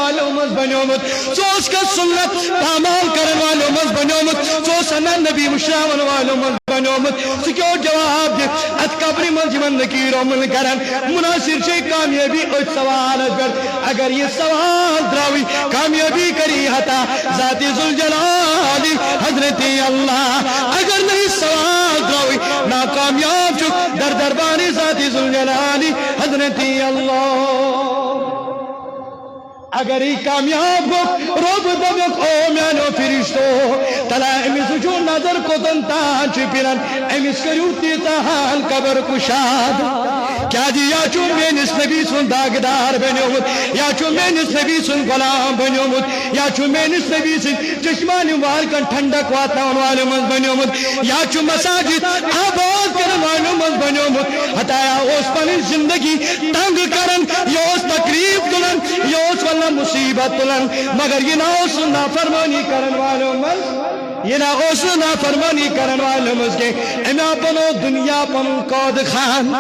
والوں مز بنیومت سوس کا سنت پامال کرن والوں مز بنیومت سوس انن نبی مشراون والوں مز بنیومت سکیو جواب دے ات قبری مز من نکیرو من کرن مناصر شے کامیابی اس سوال پر اگر یہ سوال دراوی کامیابی کری ہتا ذات ذوالجلال حضرت اللہ اگر نہیں سوال دراوی ناکامیاب چک در دربار ذات ذوالجلال حضرت اللہ اگر ہی کامیاب گو رب دبک او میانو فرشتو تلا امیس جو نظر کو تنتان چپیرن امیس کریوتی تحال قبر کشاد کیا جی یا چو مینس نبی سن داغدار بنیومت یا چو مینس نبی سن غلام بنیومت یا چو مینس نبی سن چشمانی والکن ٹھنڈک واتاون والے من بنیومت یا چو مساجد آباد کرن والے من بنیومت ہتایا اس پنی زندگی تنگ کرن یا اس تقریب دلن یا اس واللہ مصیبت تلن مگر یہ نہ اس نافرمانی کرن والوں من یہ نہ اس نافرمانی کرن والوں من کے اما پنو دنیا پنو قود خان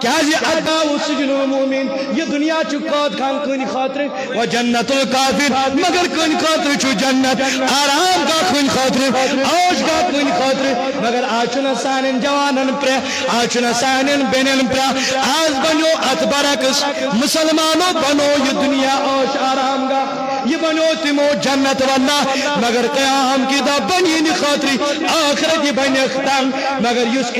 کیا یہ ادبا و سجن المومن یہ دنیا چو قود خان کنی خاطر و جنت القافر مگر کنی خاطر چو جنت آرام کا کنی خاطر آج کا کنی خاطر مگر آچنا سانن جوانن پر آچنا سانن بینن پر آز بنو اتبرکس مسلمانوں بنو یہ دنیا آش آرام گا یہ بنو تمو جنت واللہ مگر قیام کی دا بنی خاطری آخرت بنی اختم مگر یس